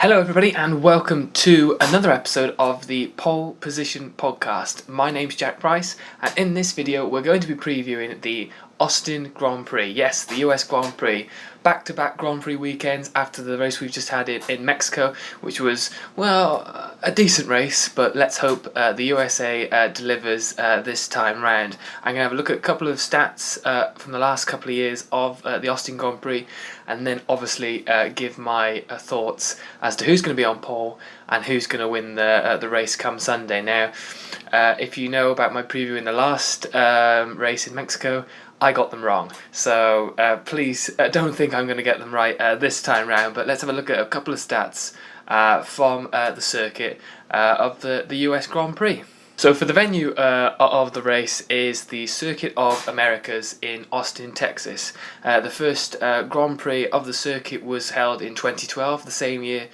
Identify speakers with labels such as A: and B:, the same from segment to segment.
A: Hello everybody and welcome to another episode of the Pole Position Podcast. My name's Jack Price and in this video we're going to be previewing the Austin Grand Prix. Yes, the US Grand Prix. Back-to-back Grand Prix weekends after the race we've just had in Mexico, which was, well, a decent race, but let's hope the USA delivers this time round. I'm going to have a look at a couple of stats from the last couple of years of the Austin Grand Prix, and then obviously give my thoughts as to who's going to be on pole and who's going to win the race come Sunday. Now, if you know about my preview in the last race in Mexico, I got them wrong, so please don't think I'm going to get them right this time round, but let's have a look at a couple of stats from the circuit of the US Grand Prix. So for the venue of the race is the Circuit of Americas in Austin, Texas. The first Grand Prix of the circuit was held in 2012, the same year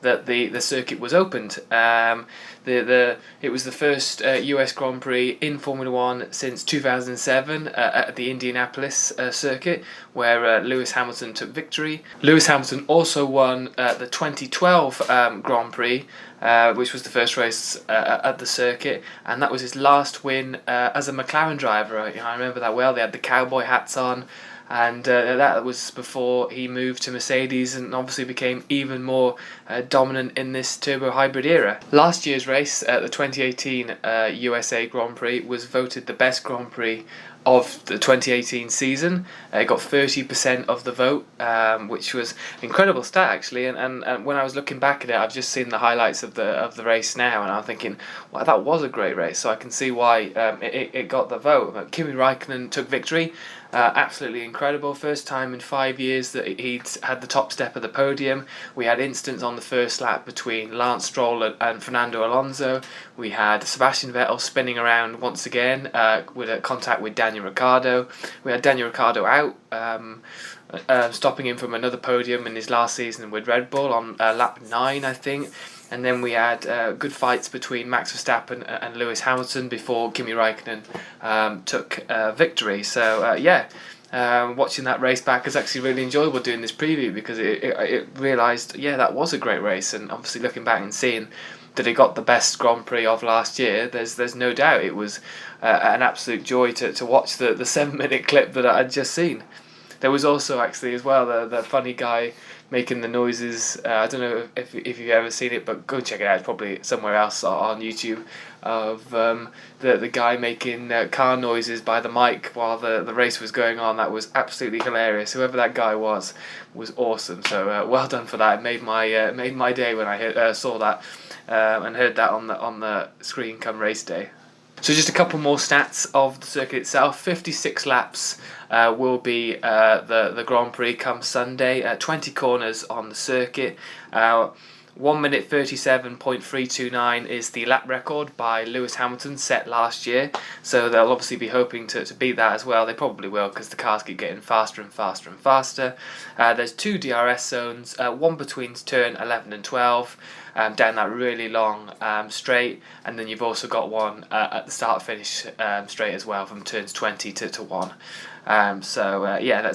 A: that the circuit was opened. It was the first US Grand Prix in Formula One since 2007 at the Indianapolis circuit, where Lewis Hamilton took victory. Lewis Hamilton also won the 2012 Grand Prix, which was the first race at the circuit, and that was his last win as a McLaren driver. I remember that well. They had the cowboy hats on. And that was before he moved to Mercedes and obviously became even more dominant in this turbo hybrid era. Last year's race, the 2018 USA Grand Prix, was voted the best Grand Prix of the 2018 season. It got 30% of the vote, which was an incredible stat actually. And when I was looking back at it, I've just seen the highlights of the race now, and I'm thinking, wow, that was a great race. So I can see why it got the vote. Kimi Raikkonen took victory. Absolutely incredible. First time in 5 years that he'd had the top step of the podium. We had incidents on the first lap between Lance Stroll and Fernando Alonso. We had Sebastian Vettel spinning around once again with a contact with Daniel Ricciardo. We had Daniel Ricciardo out, stopping him from another podium in his last season with Red Bull on lap 9, I think. And then we had good fights between Max Verstappen and Lewis Hamilton before Kimi Raikkonen took victory. So watching that race back is actually really enjoyable doing this preview, because it realised, that was a great race. And obviously looking back and seeing that it got the best Grand Prix of last year, there's no doubt it was an absolute joy to watch the 7-minute clip that I'd just seen. There was also actually as well the funny guy making the noises. I don't know if you've ever seen it, but go check it out. It's probably somewhere else on YouTube, of the guy making car noises by the mic while the race was going on. That was absolutely hilarious. Whoever that guy was awesome. So well done for that. It made my day when I saw that and heard that on the screen come race day. So just a couple more stats of the circuit itself. 56 laps will be the Grand Prix come Sunday. 20 corners on the circuit. 1 minute 37.329 is the lap record by Lewis Hamilton, set last year. So they'll obviously be hoping to beat that as well. They probably will, because the cars keep getting faster and faster and faster. There's 2 DRS zones, one between turn 11 and 12. Down that really long straight, and then you've also got one at the start-finish straight as well, from turns 20 to 1. Let's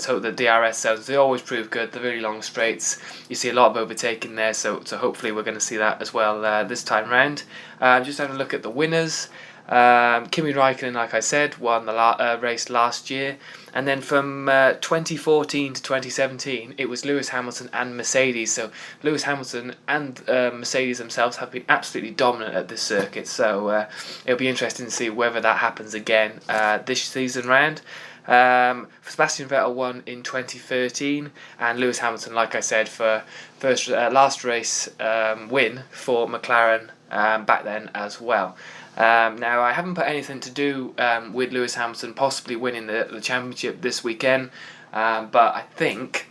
A: hope that DRS zones, they always prove good. The really long straights, you see a lot of overtaking there, so hopefully we're going to see that as well this time round. Just having a look at the winners. Kimi Raikkonen, like I said, won the race last year, and then from 2014 to 2017 it was Lewis Hamilton and Mercedes. So Lewis Hamilton and Mercedes themselves have been absolutely dominant at this circuit, so it'll be interesting to see whether that happens again this season round. Sebastian Vettel won in 2013, and Lewis Hamilton, like I said, for last race win for McLaren back then as well. Now, I haven't put anything to do with Lewis Hamilton possibly winning the championship this weekend, but I think,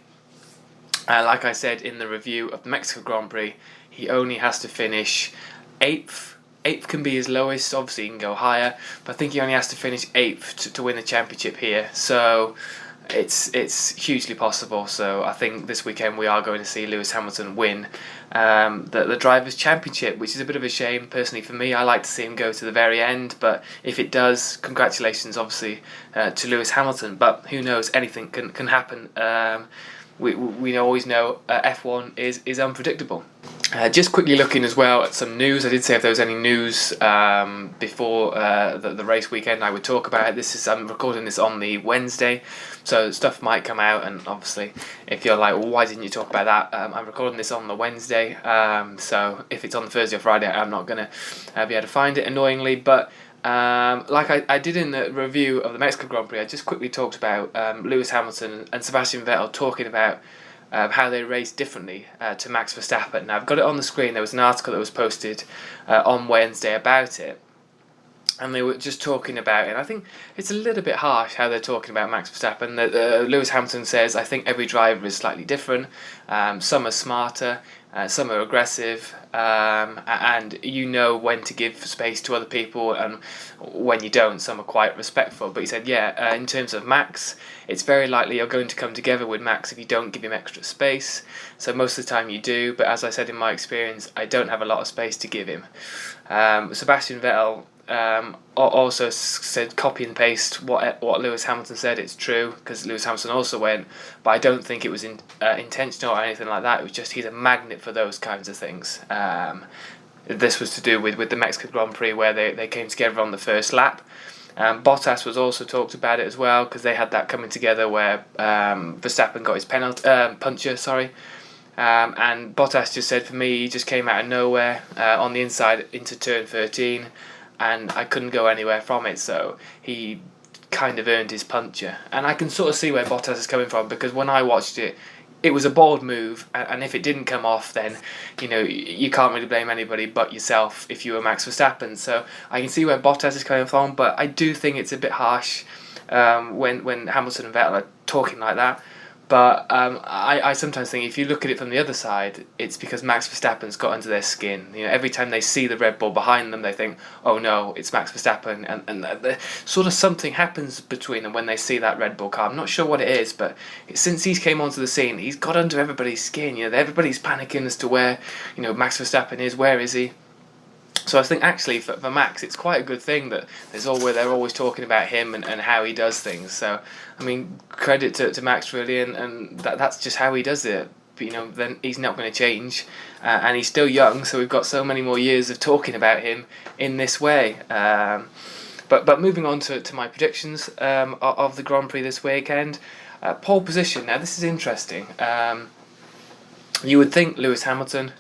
A: like I said in the review of the Mexico Grand Prix, he only has to finish 8th. 8th can be his lowest, obviously he can go higher, but I think he only has to finish 8th to win the championship here. So it's hugely possible. So I think this weekend we are going to see Lewis Hamilton win the Drivers' Championship, which is a bit of a shame personally for me. I like to see him go to the very end, but if it does, congratulations obviously to Lewis Hamilton. But who knows, anything can happen. We always know F1 is unpredictable. Just quickly looking as well at some news. I did say if there was any news before the race weekend, I would talk about it. I'm recording this on the Wednesday, so stuff might come out. And obviously, if you're like, well, why didn't you talk about that? I'm recording this on the Wednesday, so if it's on the Thursday or Friday, I'm not gonna be able to find it, annoyingly. But like I did in the review of the Mexico Grand Prix, I just quickly talked about Lewis Hamilton and Sebastian Vettel talking about how they race differently to Max Verstappen. Now, I've got it on the screen. There was an article that was posted on Wednesday about it, and they were just talking about it. And I think it's a little bit harsh how they're talking about Max Verstappen. Lewis Hamilton says, I think every driver is slightly different. Some are smarter, some are aggressive, and you know when to give space to other people and when you don't. Some are quite respectful. But he said, in terms of Max, it's very likely you're going to come together with Max if you don't give him extra space. So most of the time you do, but as I said in my experience, I don't have a lot of space to give him. Sebastian Vettel also said, copy and paste what Lewis Hamilton said. It's true, because Lewis Hamilton also went, but I don't think it was intentional or anything like that. It was just he's a magnet for those kinds of things. This was to do with the Mexican Grand Prix, where they came together on the first lap. Bottas was also talked about it as well, because they had that coming together where Verstappen got his puncture, and Bottas just said, for me, he just came out of nowhere on the inside into turn 13, and I couldn't go anywhere from it, so he kind of earned his puncture. And I can sort of see where Bottas is coming from, because when I watched it, it was a bold move, and if it didn't come off, then you can't really blame anybody but yourself if you were Max Verstappen. So I can see where Bottas is coming from, but I do think it's a bit harsh when Hamilton and Vettel are talking like that. But I sometimes think if you look at it from the other side, it's because Max Verstappen's got under their skin. Every time they see the Red Bull behind them, they think, oh no, it's Max Verstappen. And sort of something happens between them when they see that Red Bull car. I'm not sure what it is, but since he's came onto the scene, he's got under everybody's skin. Everybody's panicking as to where Max Verstappen is. Where is he? So I think actually for Max, it's quite a good thing that they're always talking about him and how he does things. So I mean, credit to Max really, and that's just how he does it. But then he's not going to change, and he's still young. So we've got so many more years of talking about him in this way. But moving on to my predictions of the Grand Prix this weekend, pole position. Now this is interesting. You would think Lewis Hamilton.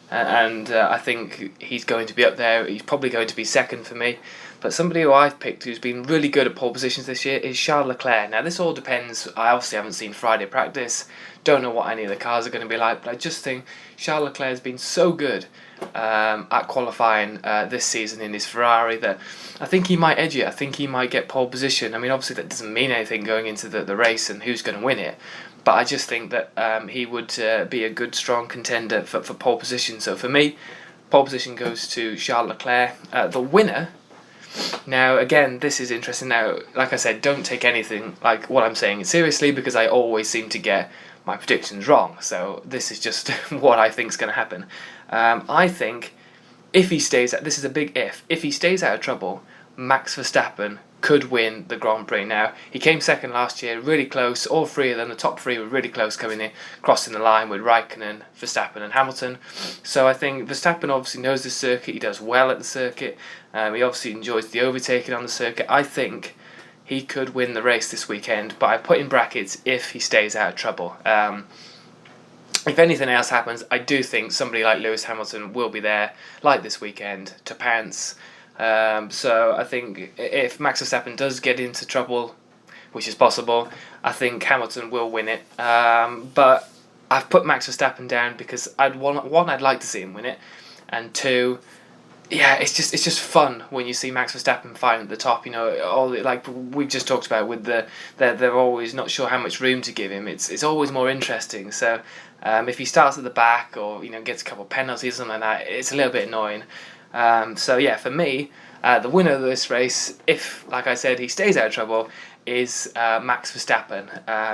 A: And I think he's going to be up there. He's probably going to be second for me. But somebody who I've picked who's been really good at pole positions this year is Charles Leclerc. Now this all depends. I obviously haven't seen Friday practice. Don't know what any of the cars are going to be like. But I just think Charles Leclerc has been so good at qualifying this season in his Ferrari that I think he might edge it. I think he might get pole position. I mean, obviously that doesn't mean anything going into the race and who's going to win it. But I just think that he would be a good, strong contender for pole position. So for me, pole position goes to Charles Leclerc. The winner, now again, this is interesting. Now, like I said, don't take anything like what I'm saying seriously, because I always seem to get my predictions wrong. So this is just what I think is going to happen. I think if he stays, this is a big if he stays out of trouble, Max Verstappen could win the Grand Prix. Now, he came second last year, really close. All three of them, the top three, were really close coming in, crossing the line with Raikkonen, Verstappen and Hamilton. So I think Verstappen obviously knows the circuit. He does well at the circuit. He obviously enjoys the overtaking on the circuit. I think he could win the race this weekend, but I put in brackets if he stays out of trouble. If anything else happens, I do think somebody like Lewis Hamilton will be there, like this weekend, to pounce. So I think if Max Verstappen does get into trouble, which is possible, I think Hamilton will win it. But I've put Max Verstappen down because I'd like to see him win it, and two, it's just fun when you see Max Verstappen fighting at the top. Like we've just talked about with they're always not sure how much room to give him. It's always more interesting. So if he starts at the back or gets a couple of penalties or something like that, it's a little bit annoying. For me, the winner of this race, if, like I said, he stays out of trouble, is Max Verstappen.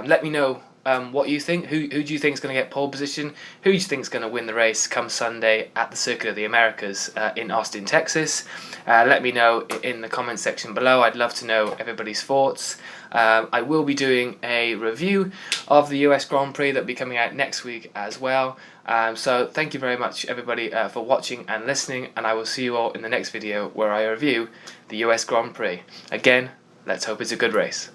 A: Let me know what you think. Who do you think is going to get pole position? Who do you think is going to win the race come Sunday at the Circuit of the Americas in Austin, Texas? Let me know in the comment section below. I'd love to know everybody's thoughts. I will be doing a review of the US Grand Prix that will be coming out next week as well. So thank you very much everybody for watching and listening, and I will see you all in the next video where I review the US Grand Prix. Again, let's hope it's a good race.